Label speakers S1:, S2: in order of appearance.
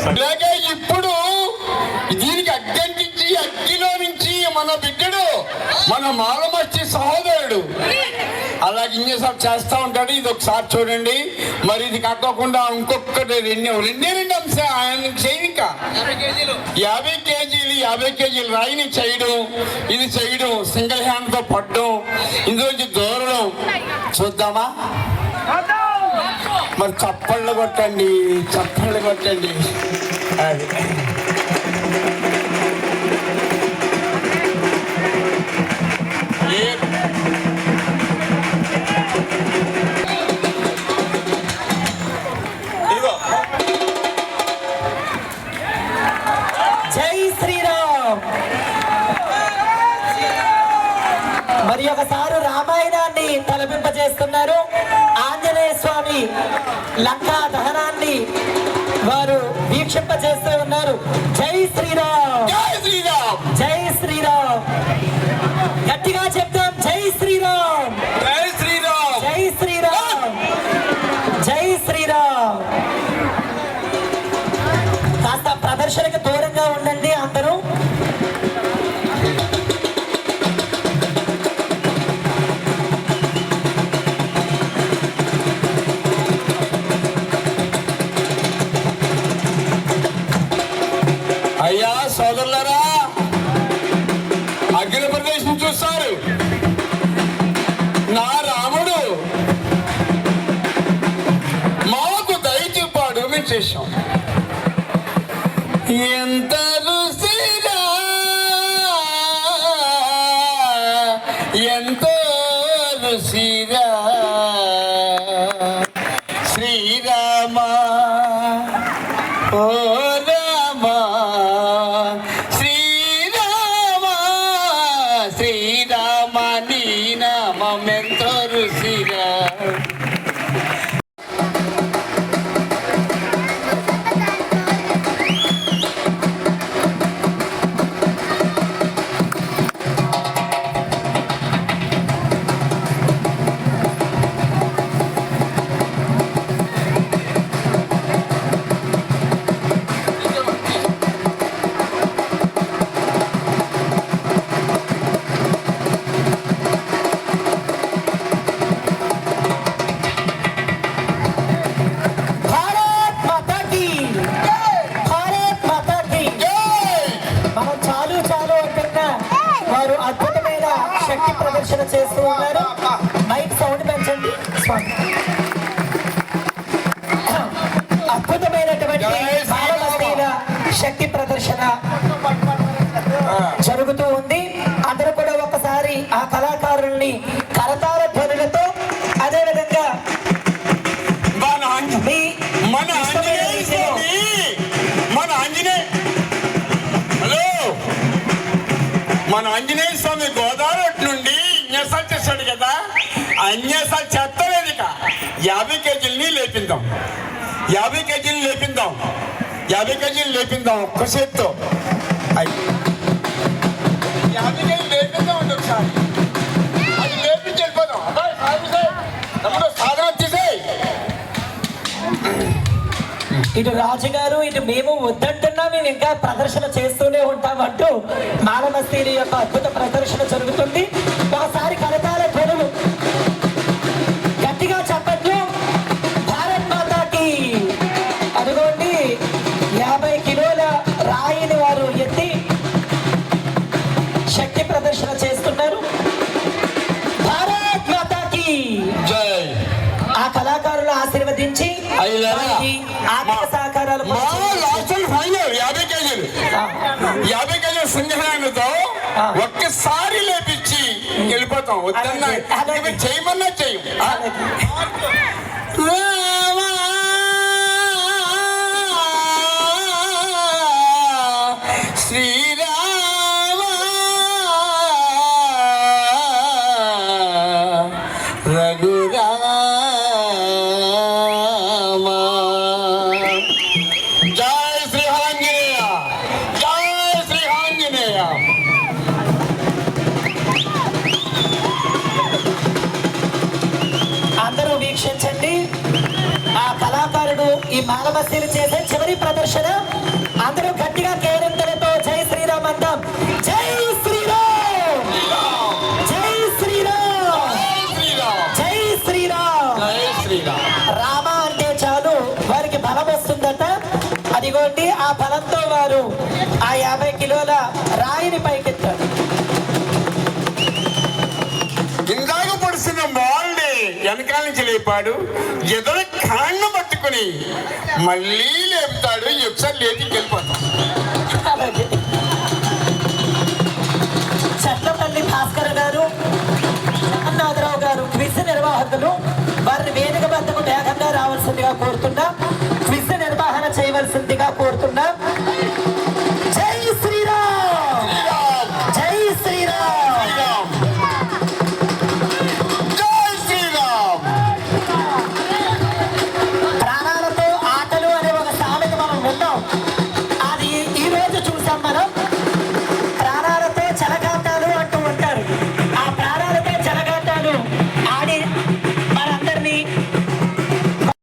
S1: అలాగే ఇప్పుడు దీనికి అగ్గంటించి అగ్గిలో నుంచి మన బిడ్డడు మన మాలమర్చి సహోదరుడు అలాగే ఇంజసాబ్ చేస్తూ ఉంటాడు. ఇది ఒకసారి చూడండి. మరి ఇది కాకోకుండా ఇంకొకటి రెండే అంశం ఆయన చేయి. ఇంకా 50 కేజీలు రాయిని చేయడం, ఇది చేయడం, సింగిల్ హ్యాండ్తో పడ్డం, ఇందులోంచి దూరడం చూద్దామా? మరి చప్పళ్ళు కొట్టండి, చప్పళ్ళు కొట్టండి. అది
S2: జై శ్రీరామ్. మరి ఒకసారి రామాయణాన్ని తలపింపజేస్తున్నారు. ఆంజనేయ స్వామి లంకా దహనాన్ని వారు వీక్షింపజేస్తూ ఉన్నారు. జై శ్రీరామ్,
S1: జై శ్రీరామ్,
S2: జై శ్రీరామ్. గట్టిగా చెప్తాం, జై శ్రీరామ్,
S1: జై శ్రీరామ్,
S2: జై శ్రీరామ్, జై శ్రీరామ్. కాస్త ప్రదర్శనకు దూరంగా ఉండండి అందరూ.
S1: అయ్యా సోదరులారా, అగ్ని ప్రదేశం చూస్తారు. నా రాముడు మాకు దయ చూపాడు, మేము చేశాం. ఎంత రుచిగా, ఎంతో రుచిగా శ్రీరామ ఓ రామ, శ్రీరామ శ్రీరామ నీ నామం ఎంతో రుచిగా.
S2: శక్తి ప్రదర్శన చేస్తూ ఉన్నారు. మైక్ సౌండ్ పెంచండి. అద్భుతమైనటువంటి శక్తి ప్రదర్శన జరుగుతూ ఉంది. అందరూ కూడా ఒకసారి ఆ కళాకారుల్ని కరతాళ ధ్వనులతో, అదేవిధంగా
S1: మన ఆంజనేయ స్వామి గోదావరి నుండి అన్యాసాలు చేశాడు కదా, అన్యాసాలు చేస్తలేదు. ఇక 50 కేజీలని లేపిందాం, 50 కేజీలు లేపిందాం, 50 కేజీలు లేపిందాం. ఒక్క చేత్తో 50 కేజీలు లేపిందాం అండి. ఒకసారి అది లేపించి వెళ్ళిపోదాం. అబ్బాయి సాధన చేసేయి.
S2: ఇటు రాజుగారు, ఇటు మేము వద్దంటున్నా మేము ఇంకా ప్రదర్శన చేస్తూనే ఉంటామంటూ మాలమస్తీరి యొక్క అద్భుత ప్రదర్శన జరుగుతుంది. ఒకసారి కరతాళ ధ్వనులు గట్టిగా చెప్పట్లు. భారత్ మాతాకి. అదిగోండి 50 కిలోల రాయిని వారు ఎత్తి శక్తి ప్రదర్శన చేస్తున్నారు. భారత్ మాతాకి
S1: జై.
S2: ఆ కళాకారులు ఆశీర్వదించి ఆర్థిక సహకారాలు
S1: 50 కేజీలు సింగరాయణతో ఒక్కసారి లేపించి వెళ్ళిపోతాం. వద్దన్నా చేయమన్నా చెయ్యం. శ్రీరామ రఘురామ
S2: అందరూ వీక్షించండి. ఆ కళాకారుడు ఈ మాలమస్తీలు చేసే చివరి ప్రదర్శన. అందరూ గట్టిగా కేరింతలతో జై శ్రీరామ్ అందాం. జై శ్రీరామ్, జై శ్రీరామ్, జై శ్రీరామ్. రామ అంటే చాలు వారికి బలం వస్తుందట. అదిగోండి ఆ బలంతో వారు ఆ 50 కిలోల రాయిని పైకెత్తారు.
S1: ఇందాక పడుతున్న బాల్ని వెనకాల నుంచి లేపాడు, ఎదురు కాళ్ళు పట్టుకుని మళ్ళీ లేపుతాడు. ఒకసారి లేచి వెళ్ళిపోతాం.
S2: అలాగే